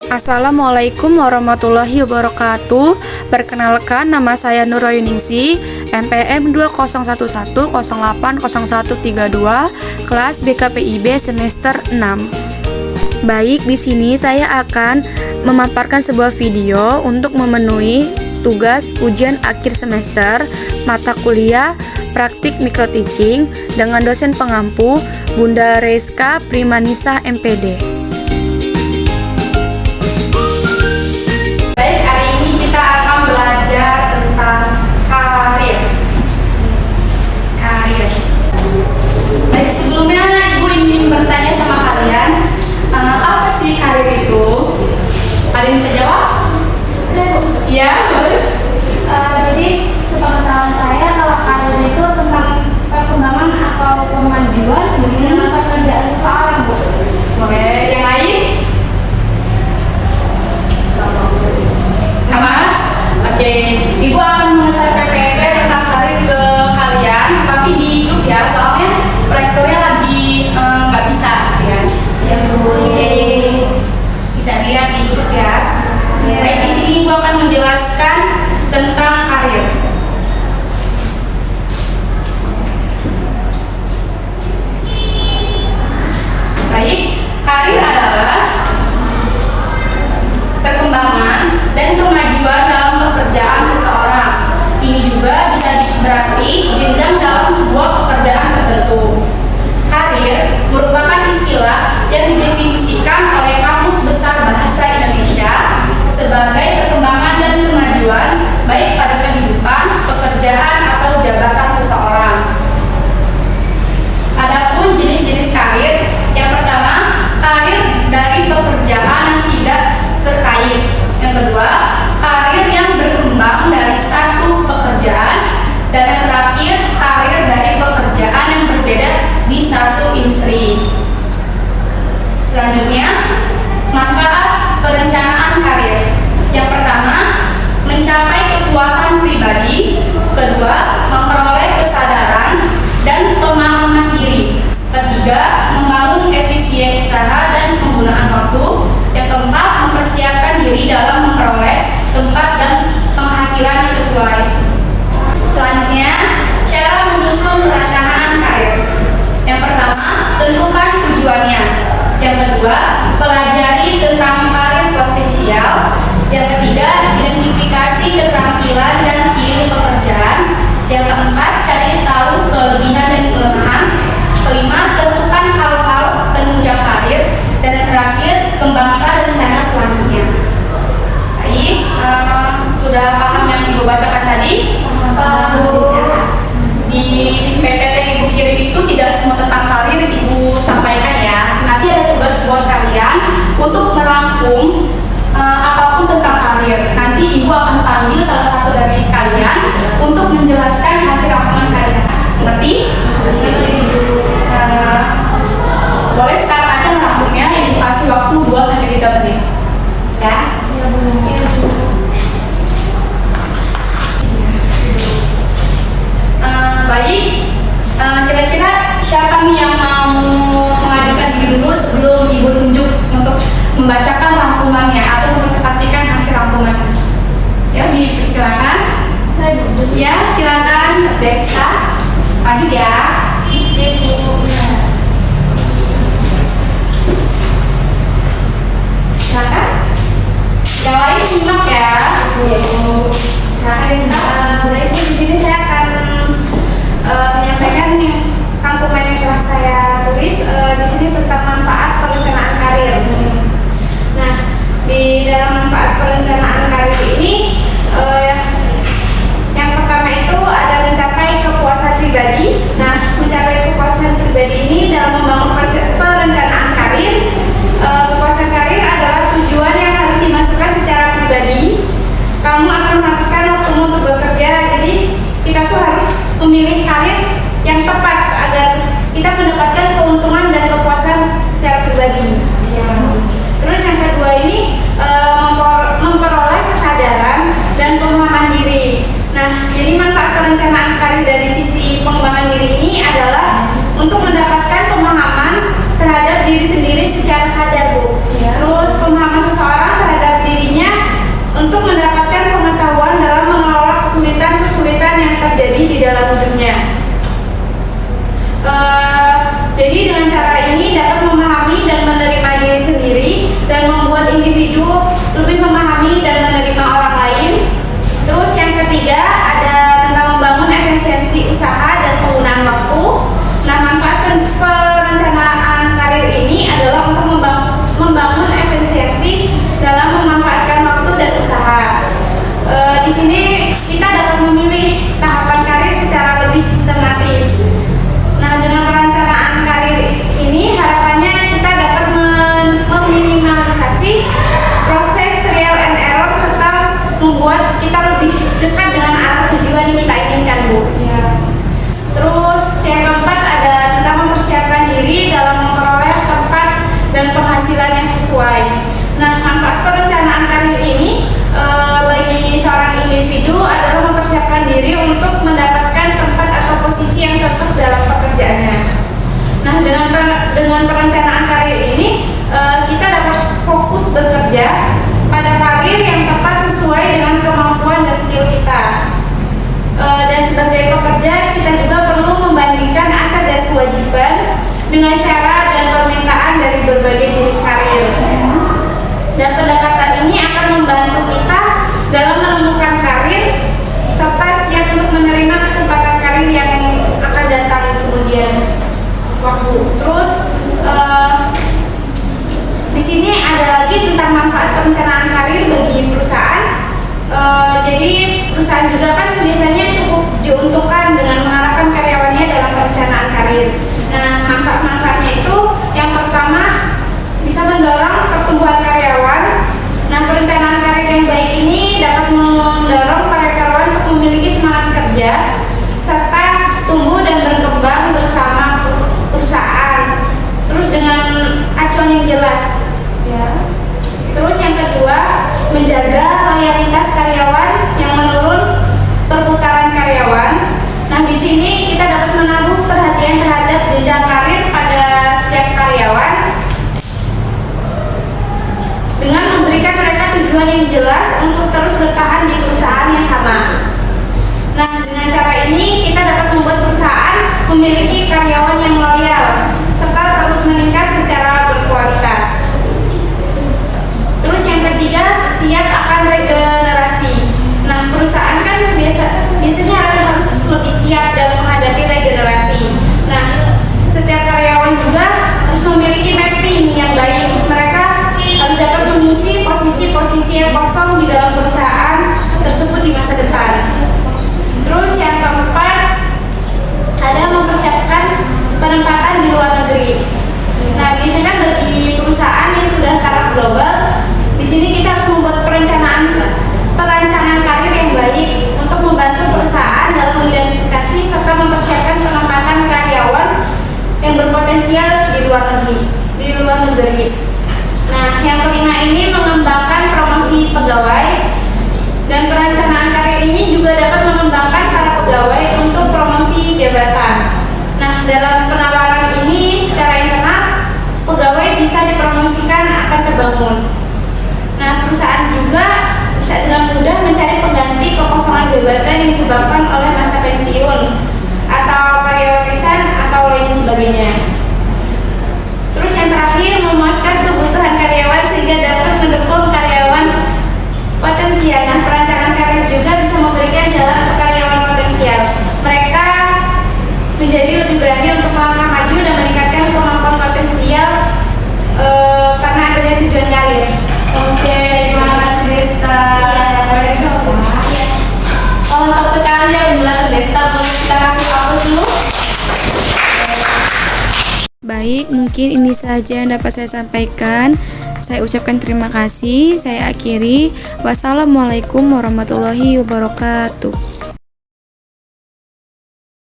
Assalamualaikum warahmatullahi wabarakatuh. Perkenalkan, nama saya Nurayuningsi, MPM 2011080132, kelas BKPIB semester 6. Baik, di sini saya akan memaparkan sebuah video untuk memenuhi tugas ujian akhir semester mata kuliah praktik micro teaching dengan dosen pengampu Bunda Reska Primanisa MPD. Bertanya sama kalian, apa sih karir itu? Ada yang bisa jawab? Saya Bu. Iya, boleh. Jadi sepengetahuan saya kalau karir itu tentang perkembangan atau kemajuan dalam pekerjaan seseorang, Bu. Boleh. Yang lain? Sama? Oke. Ibu akan mengeser PPT tentang karir ke kalian, tapi di grup ya, soalnya rektornya lagi nggak bisa ya. Ya Bu. Oke, bisa lihat di grup ya. Baik, di sini Ibu akan menjelaskan tentang karir. Baik, karir adalah perkembangan dan kemajuan dalam pekerjaan seseorang. Ini juga bisa berarti jenjang dalam sebuah pekerjaan tertentu. Karir merupakan istilah yang didefinisikan oleh Kamus Besar Bahasa Indonesia sebagai perkembangan dan kemajuan baik pada kehidupan, pekerjaan, atau jabatan seseorang. Adapun jenis-jenis karir, yang pertama, karir dari pekerjaan yang tidak terkait. Yang kedua, karir yang berkembang dari satu pekerjaan. Dan yang terakhir, karir dari pekerjaan yang berbeda di satu industri. Selanjutnya, manfaat perencanaan karir. Yang pertama, mencapai kepuasan pribadi. Kedua, memperoleh kesadaran dan pemahaman diri. Ketiga, membangun efisien usaha dan penggunaan waktu. Yang keempat, mempersiapkan diri dalam memperoleh tempat dan penghasilan yang sesuai. Selanjutnya, cara menyusun perencanaan karir. Yang pertama, tentukan tujuannya. Yang kedua, pelajari tentang karir potensial. Yang ketiga, identifikasi keterampilan dan ilmu pekerjaan. Yang keempat, cari tahu kelebihan dan kelemahan. Kelima, tentukan hal-hal penunjang karir. Dan yang terakhir, kembangkan rencana selanjutnya. Baik, sudah paham yang Ibu bacakan tadi? Di PPT Ibu kirim itu tidak semua tentang karir Ibu sampaikan ya. Nanti ada tugas buat kalian untuk merangkum apapun tentang karir. Nanti Ibu akan panggil salah satu dari kalian untuk menjelaskan hasil rangkuman kalian. Ngerti? Boleh sekarang aja merangkumnya. Ibu kasih waktu 2-3 menit. Ya? Baik, kira-kira siapa nih yang mau mengajukan diri dulu sebelum Ibu tunjuk untuk membacakan rangkumannya atau mempresentasikan hasil rangkumannya? Ya, dipersilakan. Saya Bu. Ya, silakan Desta, maju ya. Silakan. Yang lain simak ya. Silakan Desta. Baik, di sini saya akan menyampaikan rangkuman yang telah saya tulis di sini tentang manfaat perencanaan karir. Nah, di dalam manfaat perencanaan karir ini, yang pertama itu ada mencapai kepuasan pribadi. Nah, mencapai kepuasan pribadi ini dalam membangun perencanaan karir. Kepuasan karir adalah tujuan yang harus dimasukkan secara pribadi. Kamu akan menghabiskan waktumu untuk bekerja, jadi kita tuh harus memilih karir yang tepat agar kita mendapatkan keuntungan dan kepuasan secara pribadi. lebih memahami dan menerima orang lain. Terus yang ketiga ada tentang membangun efisiensi usaha dan penggunaan waktu. Nah, manfaat perencanaan karir ini adalah untuk membangun efisiensi dalam memanfaatkan waktu dan usaha. Di sini kita dapat memilih tahapan karir secara lebih sistematis. Nah, dengan perencanaan karir ini harapannya kita dapat meminimalisasi proses trial and error serta membuat kita lebih dekat dengan arah tujuan yang kita inginkan, Bu. Ya. Terus yang keempat ada tentang mempersiapkan diri dalam memperoleh tempat dan penghasilan yang sesuai. Nah, manfaat perencanaan karir ini bagi seorang individu adalah mempersiapkan diri untuk mendapatkan tempat atau posisi yang cocok dalam pekerjaannya. Nah, dengan perencanaan karir ini kita dapat fokus bekerja pada karir yang tepat sesuai dengan kemampuan dan skill kita. Dan sebagai pekerja kita juga perlu membandingkan aset dan kewajiban dengan syarat dan permintaan dari berbagai jenis karir. Dan pendekatan ini akan membantu kita dalam menemukan karir serta siap untuk menerima kesempatan karir yang akan datang kemudian waktu. Terus di sini ada lagi tentang manfaat perencanaan karir bagi perusahaan. Jadi perusahaan juga kan biasanya cukup diuntungkan dengan mengarahkan karyawannya dalam perencanaan karir. Nah, manfaat-manfaatnya itu yang pertama bisa mendorong pertumbuhan karyawan. Nah, perencanaan karir yang baik ini dapat mendorong para karyawan untuk memiliki semangat kerja serta tumbuh dan berkembang bersama perusahaan. Terus dengan acuan yang jelas. Ya. Terus yang kedua, menjaga loyalitas karyawan yang menurun perputaran karyawan. Nah, di sini kita dapat menaruh perhatian terhadap jenjang karir pada setiap karyawan dengan memberikan mereka tujuan yang jelas untuk terus bertahan di perusahaan yang sama. Nah, dengan cara ini kita dapat membuat perusahaan memiliki karyawan yang loyal serta terus meningkat secara berkualitas. Terus yang ketiga, siap akan regenerasi. Nah, perusahaan kan biasanya harus lebih siap dalam menghadapi regenerasi. Nah, setiap karyawan juga harus memiliki mapping yang baik. Mereka harus dapat mengisi posisi-posisi yang kosong di dalam perusahaan tersebut di masa depan. Terus yang keempat, ada mempersiapkan penempatan di luar negeri. Nah, biasanya bagi perusahaan yang sudah taraf global, di sini kita harus membuat perancangan karir yang baik untuk membantu perusahaan dalam mengidentifikasi serta mempersiapkan penempatan karyawan yang berpotensial di luar negeri. Nah, yang kelima ini mengembangkan promosi pegawai, dan perencanaan karir ini juga dapat mengembangkan para pegawai untuk promosi jabatan. Nah, dalam penawaran ini secara internal pegawai bisa dipromosikan akan terbangun. Nah, perusahaan juga bisa dengan mudah mencari pengganti kekosongan jabatan yang disebabkan oleh masa pensiun atau karyawan resign atau lain sebagainya. Terus yang terakhir, memuaskan kebutuhan karyawan sehingga dapat mendukung karyawan potensial. Nah, perencanaan karir juga bisa memberikan jalan untuk karyawan potensial. Mereka menjadi lebih berani untuk melangkah maju dan meningkatkan kemampuan potensial karena adanya tujuan karir. Oke, terima kasih Desta. Untuk sekali yang penjelasan Desta, boleh kita kasih hapus dulu? Baik, mungkin ini saja yang dapat saya sampaikan. Saya ucapkan terima kasih. Saya akhiri. Wassalamualaikum warahmatullahi wabarakatuh.